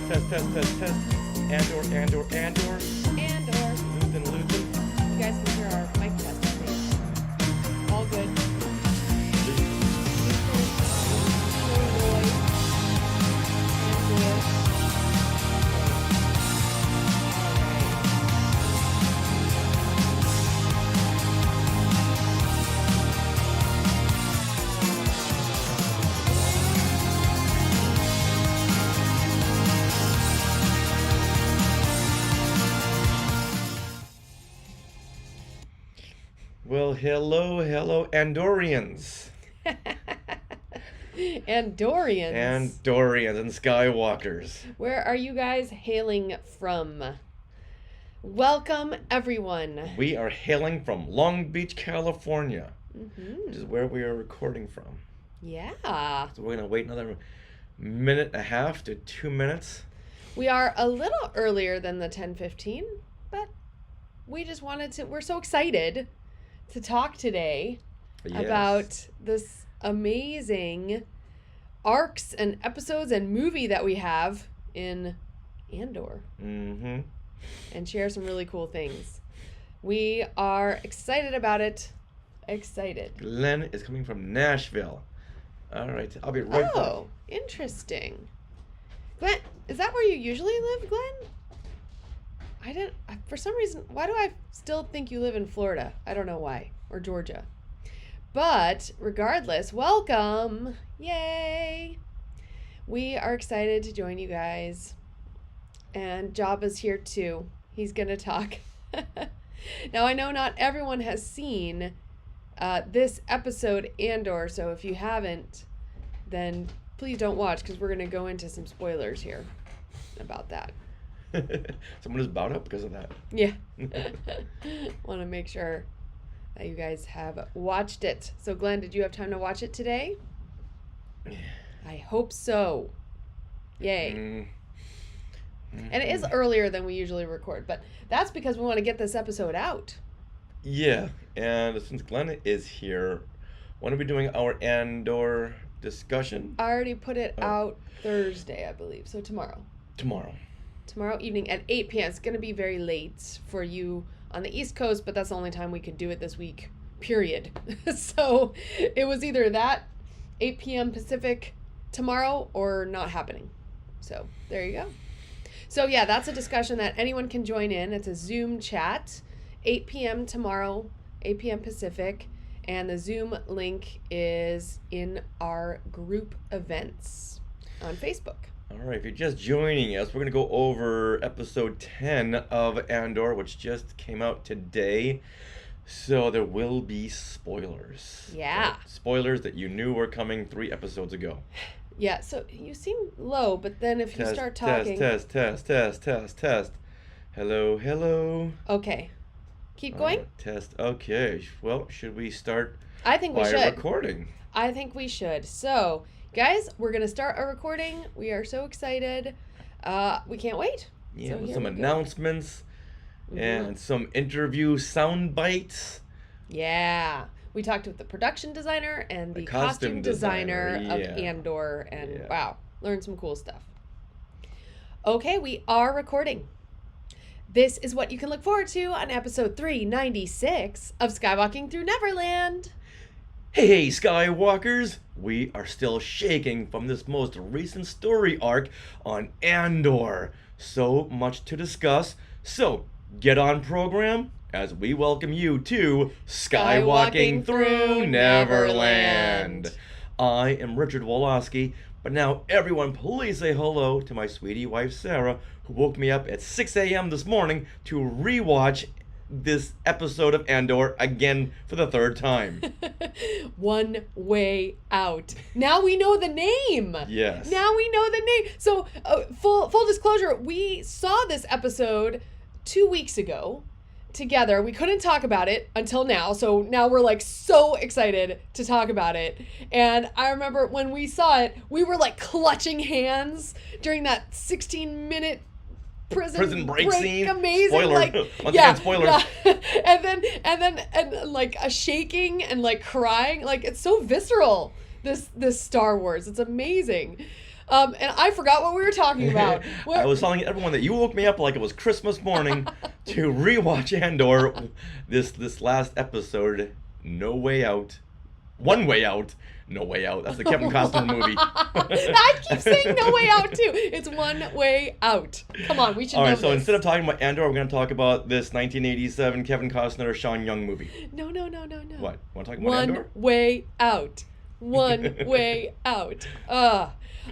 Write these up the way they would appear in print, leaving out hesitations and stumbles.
Test. Andor. Andor. Luthen. You guys can hear our mic test, I think. All good. Well, hello, Andorians. Andorians. Andorians and Skywalkers. Where are you guys hailing from? Welcome, everyone. We are hailing from Long Beach, California, Mm-hmm. which is where we are recording from. Yeah. So we're going to wait another minute and a half to 2 minutes. We are a little earlier than the 10:15, but we just wanted to, we're so excited to talk today Yes. about this amazing arcs and episodes and movie that we have in Andor Mm-hmm. and share some really cool things. We are excited about it. Excited. Glenn is coming from Nashville. All right, I'll be right back. Oh, interesting. Glenn, is that where you usually live, Glenn? For some reason, why do I still think you live in Florida? I don't know why, or Georgia. But regardless, welcome. Yay. We are excited to join you guys. And Job is here too. He's going to talk. Now, I know not everyone has seen this episode Andor, so if you haven't, then please don't watch because we're going to go into some spoilers here about that. Someone is bowed up because of that. Yeah. Want to make sure that you guys have watched it. So, Glenn, did you have time to watch it today? I hope so. Yay. Mm-hmm. And it is earlier than we usually record, but that's because we want to get this episode out. Yeah, and since Glenn is here, when are we doing our Andor discussion? I already put it out Thursday, I believe. So tomorrow. Tomorrow evening at 8 p.m. It's going to be very late for you on the East Coast, but that's the only time we could do it this week, period. So it was either that 8 p.m. Pacific tomorrow or not happening. So there you go. So yeah, that's a discussion that anyone can join in. It's a Zoom chat, 8 p.m. tomorrow, 8 p.m. Pacific. And the Zoom link is in our group events on Facebook. All right, if you're just joining us, we're going to go over episode 10 of Andor, which just came out today. So there will be spoilers. Yeah. Spoilers that you knew were coming 3 episodes ago. Yeah, so you seem low, but then if you start talking... Test. Hello. Okay. Keep going? Test. Okay. Well, should we start I think we by should. recording? I think we should. So, guys, we're going to start our recording. We are so excited. We can't wait. Yeah, So with here some we go. announcements Mhm. and some interview sound bites. Yeah. We talked with the production designer and the The costume costume designer designer, of yeah. Andor. And Yeah. wow, learned some cool stuff. Okay, we are recording. This is what you can look forward to on episode 396 of Skywalking Through Neverland. Hey, Skywalkers! We are still shaking from this most recent story arc on Andor. So much to discuss. So, get on program as we welcome you to Skywalking Through Neverland. I am Richard Woloski, but now everyone please say hello to my sweetie wife Sarah, who woke me up at 6 a.m. this morning to rewatch this episode of Andor again for the 3rd time. One Way Out. Now we know the name. Yes. Now we know the name. So, full disclosure, we saw this episode 2 weeks ago together. We couldn't talk about it until now. So now we're like so excited to talk about it. And I remember when we saw it, we were like clutching hands during that 16-minute prison break scene. amazing. Spoiler. Like, Once again, spoilers. Yeah. and like a shaking and like crying. Like it's so visceral, this Star Wars. It's amazing. And I forgot what we were talking about. I was telling everyone that you woke me up like it was Christmas morning to rewatch Andor. This last episode, No Way Out. One Way Out. No Way Out. That's the Kevin Costner movie. I keep saying No Way Out too. It's One Way Out. Come on, we should know All right, so this. instead of talking about Andor, we're going to talk about this 1987 Kevin Costner, Sean Young movie. No. What? Want to talk about One Andor? Way Out. One Way Out.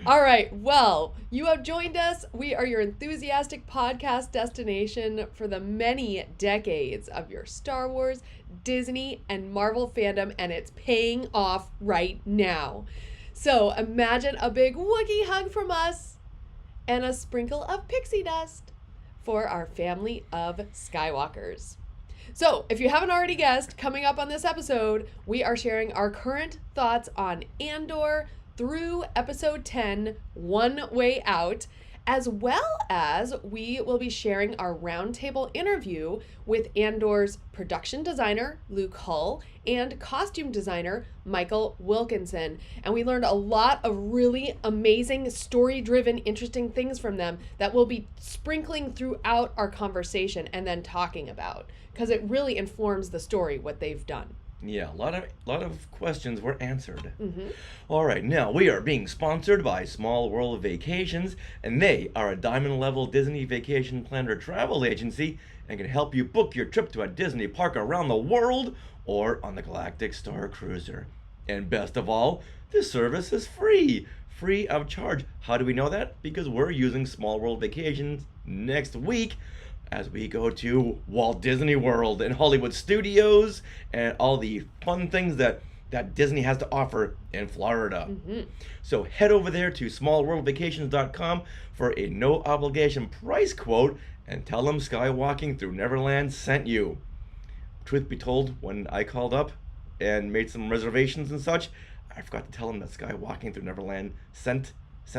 All right, well, you have joined us. We are your enthusiastic podcast destination for the many decades of your Star Wars, Disney, and Marvel fandom, and it's paying off right now. So imagine a big Wookiee hug from us and a sprinkle of pixie dust for our family of Skywalkers. So, if you haven't already guessed, coming up on this episode, we are sharing our current thoughts on Andor through episode 10, One Way Out, as well as we will be sharing our roundtable interview with Andor's production designer, Luke Hull, and costume designer, Michael Wilkinson. And we learned a lot of really amazing, story-driven, interesting things from them that we'll be sprinkling throughout our conversation and then talking about, because it really informs the story, what they've done. Yeah, a lot of questions were answered. Mm-hmm. All right, now we are being sponsored by Small World Vacations, and they are a diamond-level Disney vacation planner travel agency and can help you book your trip to a Disney park around the world or on the Galactic Star Cruiser. And best of all, this service is free of charge. How do we know that? Because we're using Small World Vacations next week as we go to Walt Disney World and Hollywood Studios and all the fun things that Disney has to offer in Florida. Mm-hmm. So head over there to smallworldvacations.com for a no obligation price quote and tell them Skywalking Through Neverland sent you. Truth be told, when I called up and made some reservations and such, I forgot to tell them that Skywalking Through Neverland sent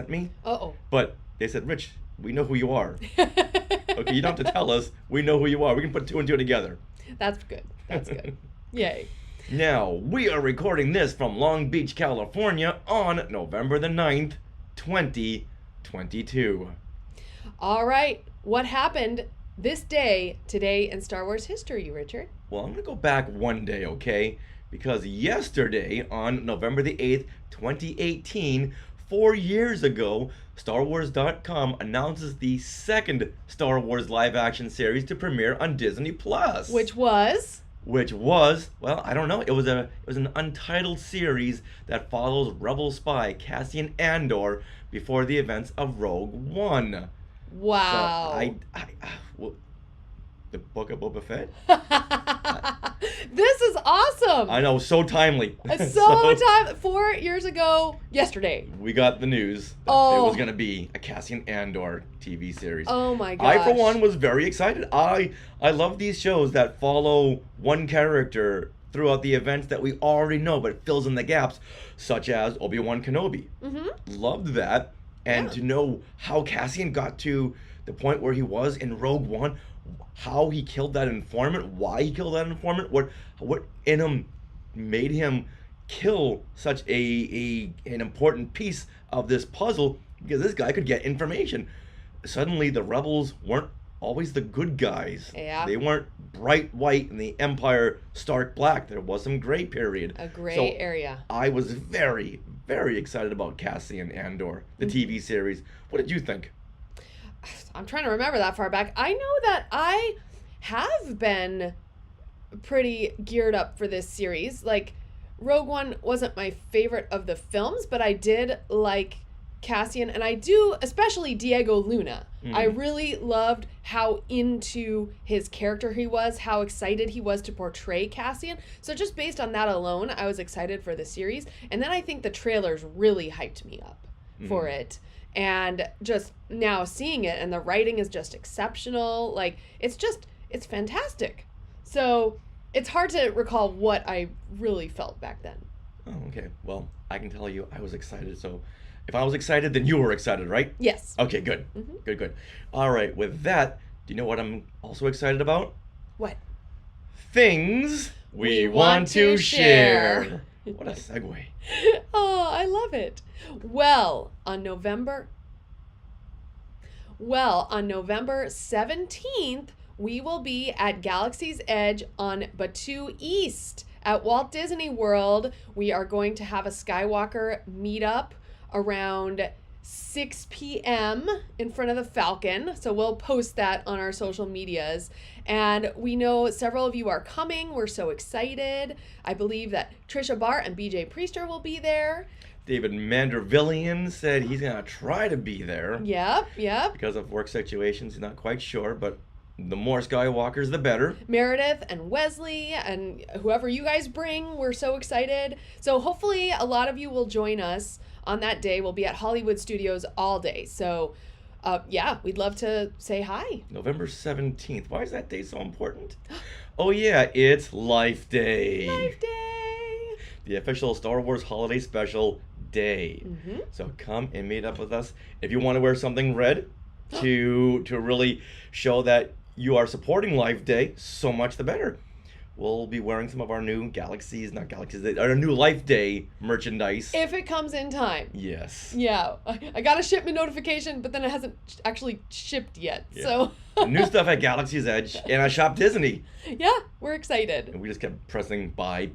me. Uh-oh. But they said, Rich, we know who you are. Okay, you don't have to tell us. We know who you are. We can put two and two together. That's good. That's good. Yay. Now, we are recording this from Long Beach, California on November the 9th, 2022. All right. What happened this day, today in Star Wars history, Richard? Well, I'm going to go back one day, okay? Because yesterday, on November the 8th, 2018, 4 years ago, StarWars.com announces the second Star Wars live-action series to premiere on Disney+. Which was, well, I don't know. It was an untitled series that follows Rebel spy Cassian Andor before the events of Rogue One. wow. So well, the Book of Boba Fett? This is awesome. I know, so timely. So time 4 years ago, yesterday. We got the news that it was going to be a Cassian Andor TV series. Oh my gosh. I, for one, was very excited. I love these shows that follow one character throughout the events that we already know, but it fills in the gaps, such as Obi-Wan Kenobi. Mm-hmm. Loved that. And to know how Cassian got to the point where he was in Rogue One, how he killed that informant, why he killed that informant, what in him made him kill such an important piece of this puzzle, because this guy could get information. Suddenly the rebels weren't always the good guys. Yeah. They weren't bright white and the Empire stark black. There was some gray period. A gray area. I was very, very excited about Cassian Andor, the TV series. What did you think? I'm trying to remember that far back. I know that I have been pretty geared up for this series. Like, Rogue One wasn't my favorite of the films, but I did like Cassian, and I do, especially Diego Luna. I really loved how into his character he was, how excited he was to portray Cassian. So just based on that alone, I was excited for the series. And then I think the trailers really hyped me up for it. And just now seeing it, and the writing is just exceptional. Like, it's fantastic. So it's hard to recall what I really felt back then. Oh, okay. Well, I can tell you I was excited. So if I was excited, then you were excited, right? Yes. Okay, good. Mm-hmm. Good. All right, with that, do you know what I'm also excited about? What? Things we want to share. What a segue. Oh, I love it. Well, on November 17th, we will be at Galaxy's Edge on Batuu East at Walt Disney World. We are going to have a Skywalker meetup around 6 p.m. in front of the Falcon. So we'll post that on our social medias. And we know several of you are coming. We're so excited. I believe that Trisha Barr and BJ Priester will be there. David Mandervillian said he's going to try to be there. Yep. Because of work situations, he's not quite sure, but the more Skywalkers, the better. Meredith and Wesley and whoever you guys bring, we're so excited. So hopefully a lot of you will join us on that day. We'll be at Hollywood Studios all day. So we'd love to say hi. November 17th. Why is that day so important? Oh yeah, it's Life Day. Life Day. The official Star Wars holiday special day. Mm-hmm. So come and meet up with us. If you want to wear something red to really show that you are supporting Life Day, so much the better. We'll be wearing some of our new our new Life Day merchandise. If it comes in time. Yes. Yeah. I got a shipment notification, but then it hasn't actually shipped yet. Yeah. So New stuff at Galaxy's Edge and at Shop Disney. Yeah, we're excited. And we just kept pressing buy.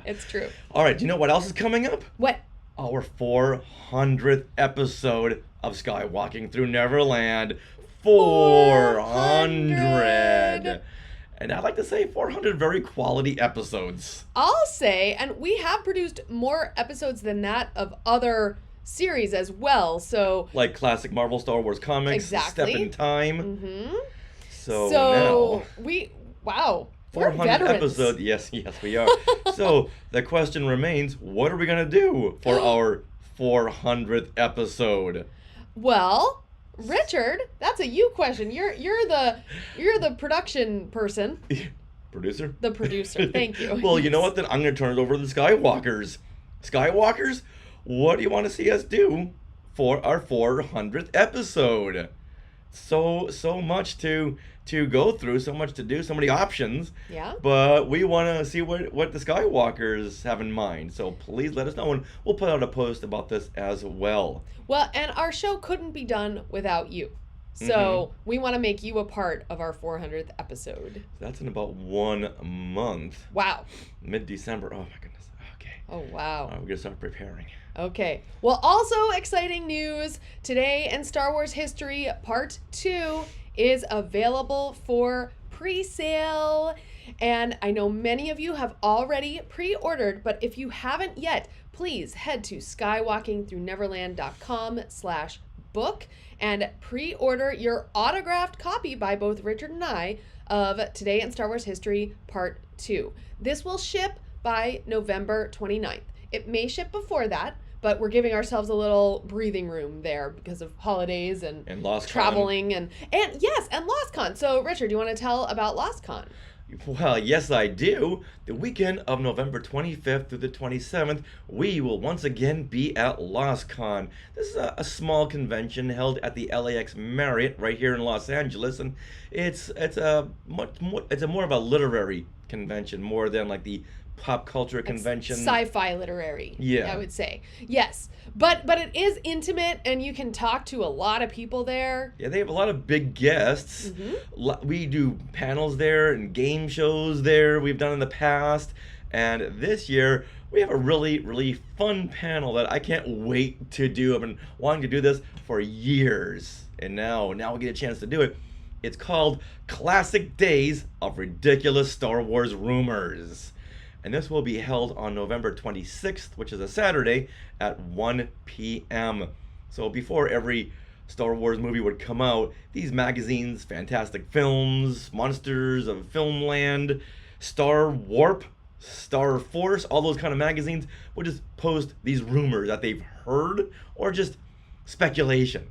It's true. All right, do you know what else is coming up? What? Our 400th episode of Skywalking Through Neverland. 400. And I'd like to say 400 very quality episodes. I'll say, and we have produced more episodes than that of other series as well, so... Like classic Marvel Star Wars comics, Exactly. Step in Time. Mm-hmm. So now... Wow. 400 episodes. Yes, we are. So the question remains, what are we going to do for our 400th episode? Well... Richard, that's a you question. You're the production person. Producer? The producer. Thank you. Well, you know what? Then I'm going to turn it over to the Skywalkers. Skywalkers, what do you want to see us do for our 400th episode? So much to go through, so much to do, so many options. Yeah. But we want to see what the Skywalkers have in mind. So please let us know, and we'll put out a post about this as well. Well, and our show couldn't be done without you. So we want to make you a part of our 400th episode. That's in about 1 month. Wow. Mid-December. Oh my goodness. Okay. Oh, wow. All right, we're going to start preparing. Okay. Well, also exciting news. Today in Star Wars History, Part 2 is available for pre-sale. And I know many of you have already pre-ordered, but if you haven't yet, please head to skywalkingthroughneverland.com/book and pre-order your autographed copy by both Richard and I of Today in Star Wars History Part 2. This will ship by November 29th. It may ship before that, but we're giving ourselves a little breathing room there because of holidays and Lost traveling Con. and Lost Con. So, Richard, do you want to tell about Lost Con? Well, yes, I do. The weekend of November 25th through the 27th, we will once again be at Lost Con. This is a small convention held at the LAX Marriott right here in Los Angeles, and it's more of a literary convention more than like the pop culture convention. Sci-fi literary, yeah, I would say. Yes. But it is intimate, and you can talk to a lot of people there. Yeah, they have a lot of big guests. Mm-hmm. We do panels there and game shows there we've done in the past. And this year, we have a really, really fun panel that I can't wait to do. I've been wanting to do this for years. And now we get a chance to do it. It's called Classic Days of Ridiculous Star Wars Rumors. And this will be held on November 26th, which is a Saturday, at 1 p.m. So before every Star Wars movie would come out, these magazines, Fantastic Films, Monsters of Filmland, Star Warp, Star Force, all those kind of magazines would just post these rumors that they've heard or just speculation.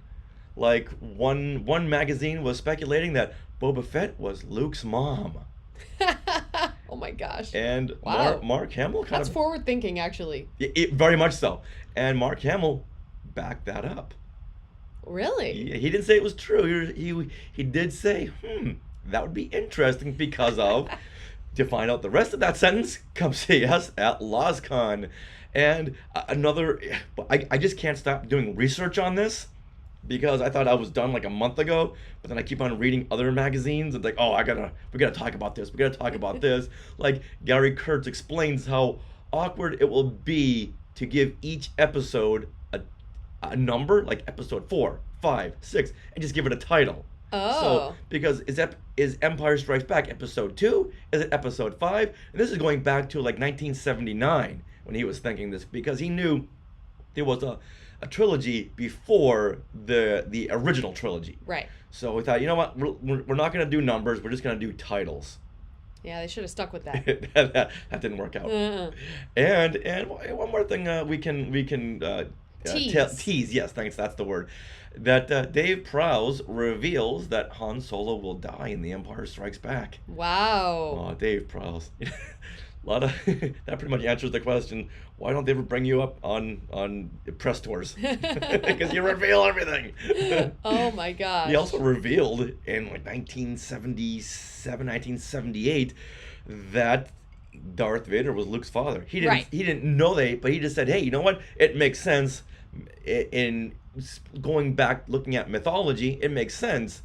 Like one magazine was speculating that Boba Fett was Luke's mom. Oh my gosh. And wow. Mark Hamill That's forward thinking, actually. Very much so. And Mark Hamill backed that up. Really? He didn't say it was true. He did say, that would be interesting because of To find out the rest of that sentence, come see us at LozCon. And I just can't stop doing research on this because I thought I was done like a month ago, but then I keep on reading other magazines and like, oh, we gotta talk about this, we gotta talk about this. Like Gary Kurtz explains how awkward it will be to give each episode a number, like episode 4, 5, 6, and just give it a title. Oh. So, because is Empire Strikes Back episode 2? Is it episode 5? And this is going back to like 1979 when he was thinking this, because he knew there was a trilogy before the original trilogy. Right. So we thought, you know what, we're not going to do numbers, we're just going to do titles. Yeah, they should have stuck with that. that didn't work out. And one more thing we can tease. Yes, thanks. That's the word. That Dave Prowse reveals that Han Solo will die in The Empire Strikes Back. Wow. Oh, Dave Prowse. That pretty much answers the question. Why don't they ever bring you up on press tours? Because you reveal everything. Oh my gosh. He also revealed in like 1977, 1978 that Darth Vader was Luke's father. He didn't know but he just said, hey, you know what? It makes sense in going back, looking at mythology. It makes sense.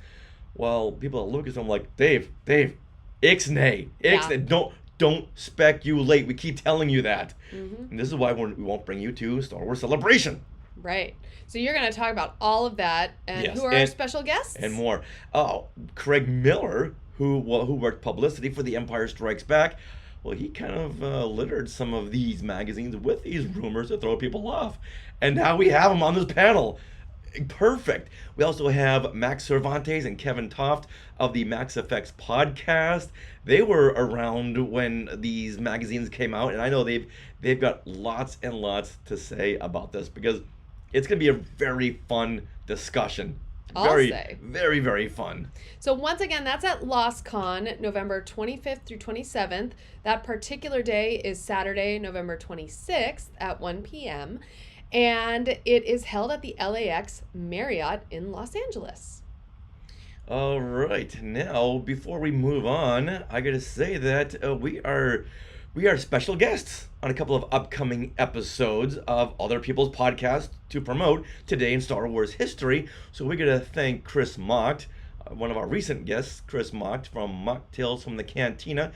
Well, people at Lucasfilm like, Dave, ixnay, don't speculate. We keep telling you that. Mm-hmm. And this is why we won't bring you to Star Wars Celebration. Right. So you're going to talk about all of that, and yes, who are our special guests? And more. Craig Miller, who worked publicity for The Empire Strikes Back. Well, he kind of littered some of these magazines with these rumors to throw people off. And now we have him on this panel. Perfect. We also have Max Cervantes and Kevin Toft of the Max Effects podcast. They were around when these magazines came out, and I know they've got lots and lots to say about this because it's going to be a very fun discussion. Very, very fun. So once again, that's at LostCon, November 25th through 27th. That particular day is Saturday, November 26th at 1 p.m. And it is held at the LAX Marriott in Los Angeles. All right. Now, before we move on, I got to say that we are special guests on a couple of upcoming episodes of other people's podcasts to promote today in Star Wars history. So we got to thank Chris Mocht, one of our recent guests, Chris Mocht from Mock Tales from the Cantina.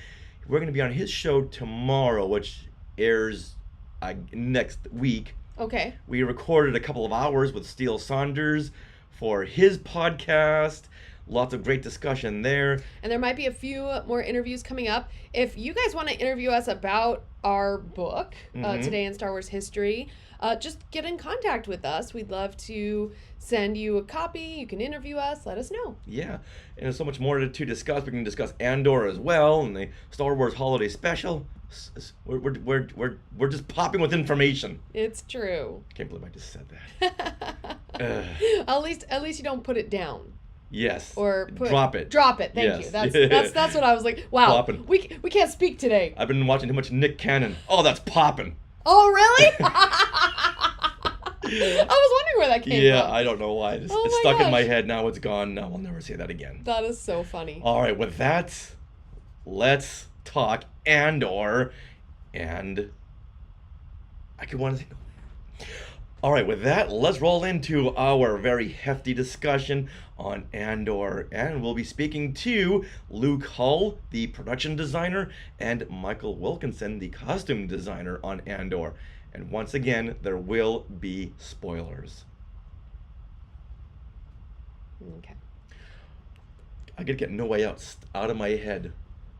We're going to be on his show tomorrow, which airs next week. Okay. We recorded a couple of hours with Steele Saunders for his podcast. Lots of great discussion there. And there might be a few more interviews coming up. If you guys want to interview us about our book, Today in Star Wars History, just get in contact with us. We'd love to send you a copy. You can interview us. Let us know. Yeah. And there's so much more to discuss. We can discuss Andor as well and the Star Wars Holiday Special. We're just popping with information. It's true. I can't believe I just said that. At least you don't put it down. Yes. Or drop it. Drop it. Thank you. That's what I was like. Wow. Poppin'. We can't speak today. I've been watching too much Nick Cannon. Oh, that's popping. Oh, really? I was wondering where that came from. Yeah, I don't know why. It's stuck in my head. Now it's gone. Now I'll never say that again. That is so funny. All right, with that, let's talk Andor. And I could want to say... All right, with that, let's roll into our very hefty discussion on Andor. And we'll be speaking to Luke Hull, the production designer, and Michael Wilkinson, the costume designer on Andor. And once again, there will be spoilers. Okay. I could get No Way Out of my head.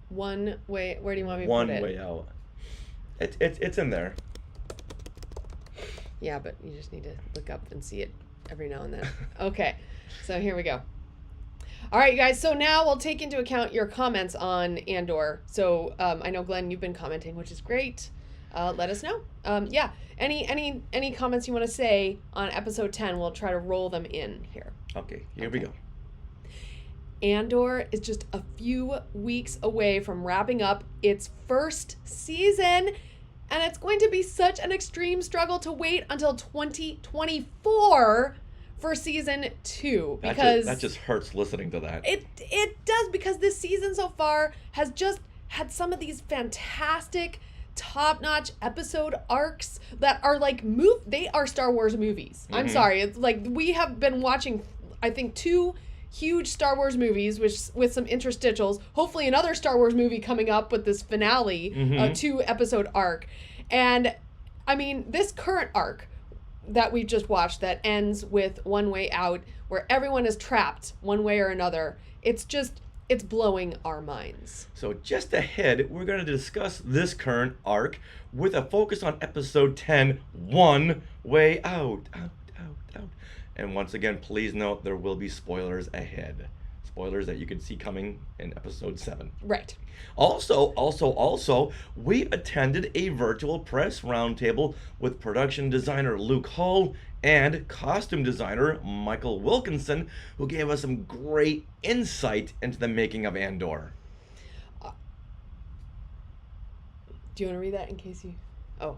One way, where do you want me to put it? One Way Out. It's in there. Yeah, but you just need to look up and see it every now and then. Okay, so here we go. All right, you guys, so now we'll take into account your comments on Andor. So I know, Glenn, you've been commenting, which is great. Let us know. Yeah, any comments you want to say on episode 10, we'll try to roll them in here. Okay, here we go. Andor is just a few weeks away from wrapping up its first season. And it's going to be such an extreme struggle to wait until 2024 for season 2. Because that just hurts listening to that. It does, because this season so far has just had some of these fantastic top-notch episode arcs that are like they are Star Wars movies. I'm sorry. It's like we have been watching, I think, 2 huge Star Wars movies with some interstitials. Hopefully another Star Wars movie coming up with this finale, 2-episode arc. And I mean, this current arc that we've just watched that ends with One Way Out, where everyone is trapped one way or another, it's blowing our minds. So just ahead, we're going to discuss this current arc with a focus on episode 10, One Way Out. Out. And once again, please note there will be spoilers ahead. Spoilers that you can see coming in episode 7. Right. Also, we attended a virtual press roundtable with production designer Luke Hull and costume designer Michael Wilkinson, who gave us some great insight into the making of Andor. Do you want to read that in case you... Oh.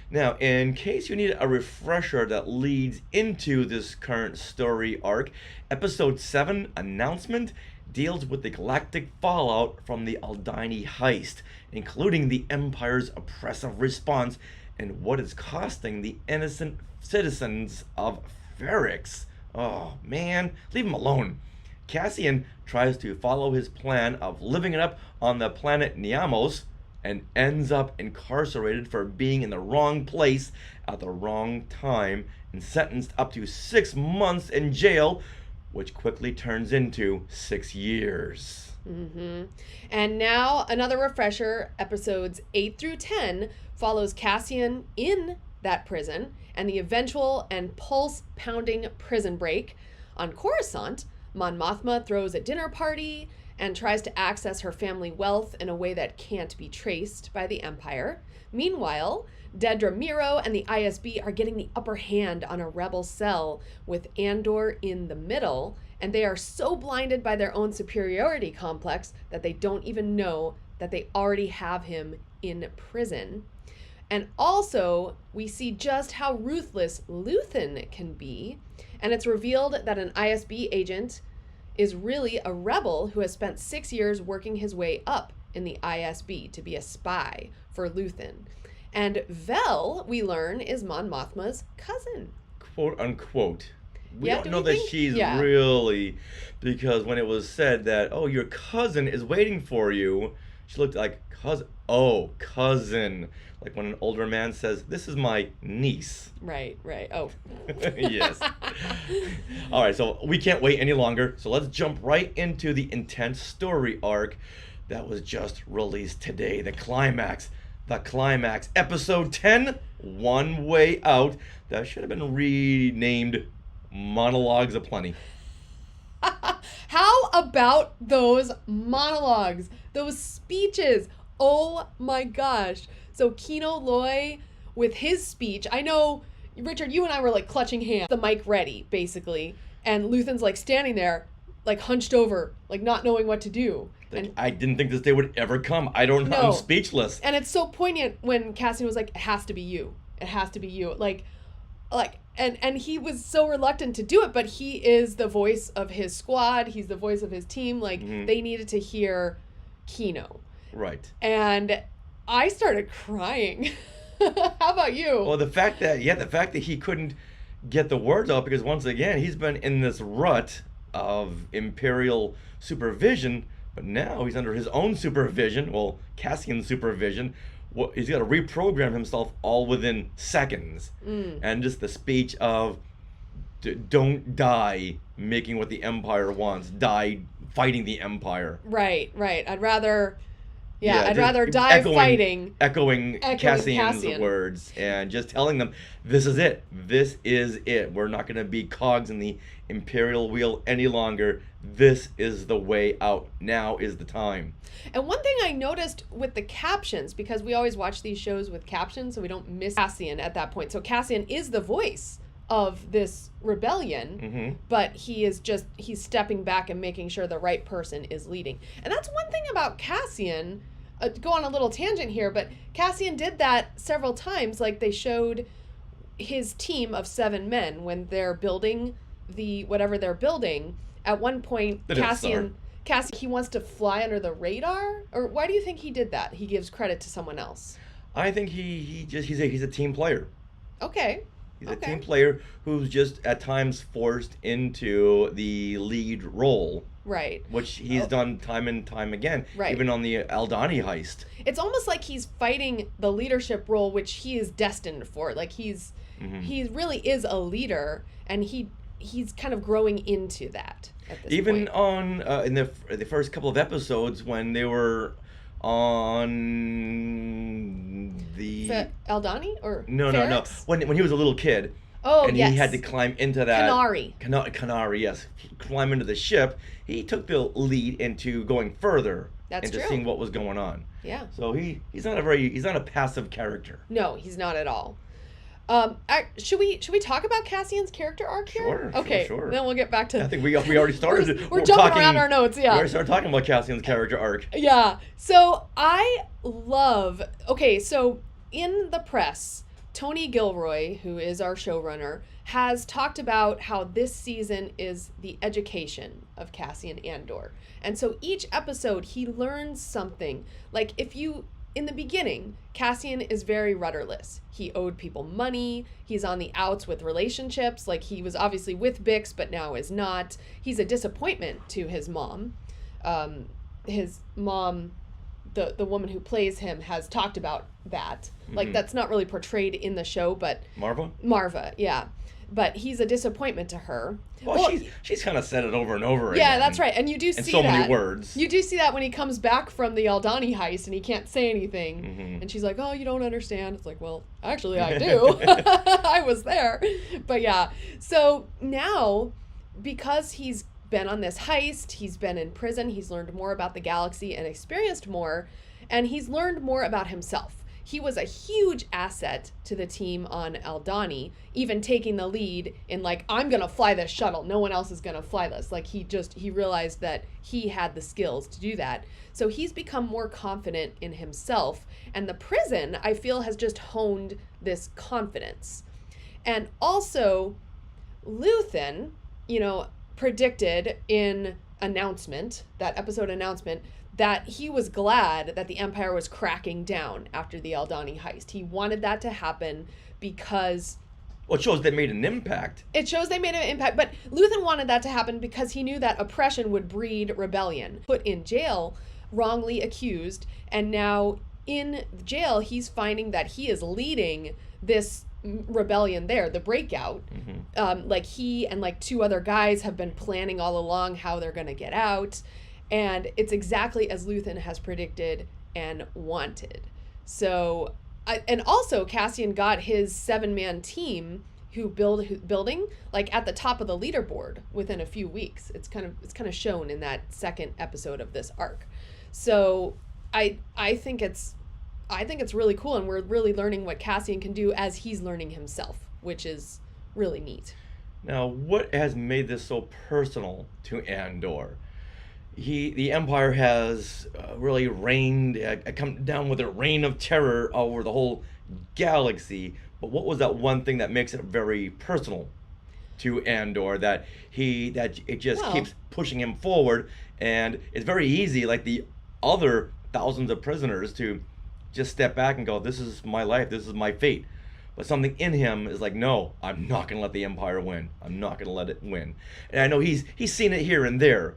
Now, in case you need a refresher that leads into this current story arc, Episode 7, Announcement, deals with the galactic fallout from the Aldhani heist, including the Empire's oppressive response and what is costing the innocent citizens of Ferrix. Oh, man, leave him alone. Cassian tries to follow his plan of living it up on the planet Niamos, and ends up incarcerated for being in the wrong place at the wrong time and sentenced up to 6 months in jail, which quickly turns into 6 years. And now another refresher, episodes 8 through 10 follows Cassian in that prison and the eventual and pulse-pounding prison break. On Coruscant, Mon Mothma throws a dinner party and tries to access her family wealth in a way that can't be traced by the Empire. Meanwhile, Dedra Meero and the ISB are getting the upper hand on a rebel cell with Andor in the middle, and they are so blinded by their own superiority complex that they don't even know that they already have him in prison. And also, we see just how ruthless Luthen can be, and it's revealed that an ISB agent is really a rebel who has spent 6 years working his way up in the ISB to be a spy for Luthen. And Vel, we learn, is Mon Mothma's cousin. Quote unquote. We Yeah, don't do know we that think? she's Yeah. really, because when it was said that, oh, your cousin is waiting for you, she looked like, cousin. Like when an older man says, this is my niece. Right. Oh. Yes. All right, so we can't wait any longer. So let's jump right into the intense story arc that was just released today. The climax. Episode 10, One Way Out. That should have been renamed Monologues Aplenty. How about those monologues, those speeches? Oh my gosh. So Kino Loy with his speech, I know, Richard, you and I were like clutching hands, the mic ready, basically. And Luthen's like standing there, like hunched over, like not knowing what to do. Like, And I didn't think this day would ever come. I don't know. No. I'm speechless. And it's so poignant when Cassian was like, it has to be you. It has to be you. And he was so reluctant to do it, but he is the voice of his squad. He's the voice of his team. Like, they needed to hear Kino. Right. And I started crying. How about you? Well, the fact that he couldn't get the words out because once again he's been in this rut of Imperial supervision, but now he's under his own supervision. Well, Cassian's supervision. Well, he's got to reprogram himself all within seconds. And just the speech of, "Don't die making what the Empire wants. Die fighting the Empire." Right. I'd rather just die fighting. Echoing Cassian's Cassian. words and just telling them, this is it. This is it. We're not going to be cogs in the Imperial wheel any longer. This is the way out. Now is the time. And one thing I noticed with the captions, because we always watch these shows with captions so we don't miss Cassian at that point. So Cassian is the voice of this rebellion, but he's stepping back and making sure the right person is leading. And that's one thing about Cassian, go on a little tangent here, but Cassian did that several times. Like they showed his team of 7 men when they're building whatever they're building. At one point, The Death Star. Cassian, he wants to fly under the radar? Or why do you think he did that? He gives credit to someone else. I think he's a team player. Okay. He's a team player who's just at times forced into the lead role. Right. Which he's done time and time again. Right. Even on the Aldani heist. It's almost like he's fighting the leadership role, which he is destined for. Like he really is a leader, and he's kind of growing into that at this Even point. on in the first couple of episodes when they were on the Aldani or no Ferrex? when he was a little kid. Oh, and yes. he had to climb into that Canary, yes, climb into the ship. He took the lead into going further That's into true. seeing what was going on. Yeah. So he's not a passive character. No, he's not at all. Should we talk about Cassian's character arc here? Sure. Okay. Sure. Then we'll get back to. I think we already started. We're jumping around our notes. Yeah. We already started talking about Cassian's character arc. Yeah. So I love. Okay. So in the press, Tony Gilroy, who is our showrunner, has talked about how this season is the education of Cassian Andor. And so each episode, he learns something. Like in the beginning, Cassian is very rudderless. He owed people money. He's on the outs with relationships. Like he was obviously with Bix, but now is not. He's a disappointment to his mom. His mom, the woman who plays him, has talked about that. Like that's not really portrayed in the show, but Marva, yeah. But he's a disappointment to her. Well, she's kind of said it over and over again. Yeah, that's right. And you do see that. In so many words. You do see that when he comes back from the Aldani heist and he can't say anything. And she's like, oh, you don't understand. It's like, well, actually I do. I was there. But yeah. So now, because he's been on this heist, he's been in prison, he's learned more about the galaxy and experienced more, and he's learned more about himself. He was a huge asset to the team on Aldani, even taking the lead in like, I'm going to fly this shuttle. No one else is going to fly this. Like he realized that he had the skills to do that. So he's become more confident in himself. And the prison, I feel, has just honed this confidence. And also, Luthen, predicted in that episode announcement, that he was glad that the Empire was cracking down after the Aldani heist. He wanted that to happen because... Well, it shows they made an impact. It shows they made an impact, but Luthen wanted that to happen because he knew that oppression would breed rebellion. Put in jail, wrongly accused, and now in jail he's finding that he is leading this rebellion there, the breakout. Like he and like two other guys have been planning all along how they're going to get out. And it's exactly as Luthen has predicted and wanted. So, and also Cassian got his 7-man team building like at the top of the leaderboard within a few weeks. It's kind of shown in that second episode of this arc. So I think it's really cool, and we're really learning what Cassian can do as he's learning himself, which is really neat. Now, what has made this so personal to Andor? The Empire has really come down with a reign of terror over the whole galaxy. But what was that one thing that makes it very personal to Andor, that it just keeps pushing him forward? And it's very easy, like the other thousands of prisoners, to just step back and go, this is my life, this is my fate. But something in him is like, no, I'm not going to let the Empire win. I'm not going to let it win. And I know he's seen it here and there.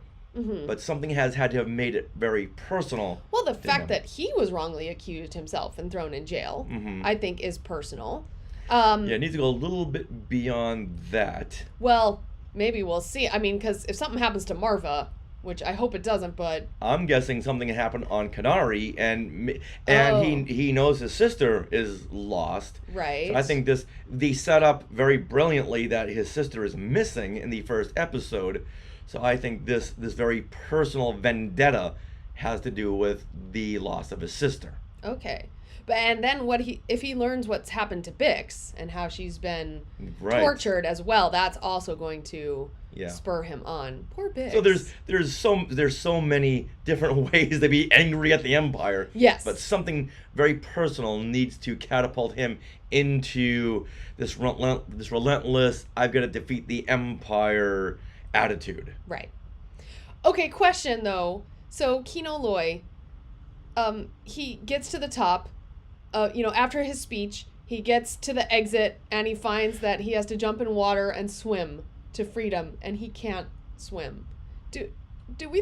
But something has had to have made it very personal. Well, the fact that he was wrongly accused himself and thrown in jail, I think, is personal. It needs to go a little bit beyond that. Well, maybe we'll see. I mean, because if something happens to Marva, which I hope it doesn't, but... I'm guessing something happened on Canary, and he knows his sister is lost. Right. So I think they set up very brilliantly that his sister is missing in the first episode. So I think this very personal vendetta has to do with the loss of his sister. Okay. And then if he learns what's happened to Bix and how she's been tortured as well, that's also going to spur him on. Poor Bix. So there's so many different ways to be angry at the Empire. Yes. But something very personal needs to catapult him into this relentless, I've got to defeat the Empire attitude. Right. Okay, question though. So Kino Loy, he gets to the top, after his speech, he gets to the exit and he finds that he has to jump in water and swim to freedom, and he can't swim. Do do we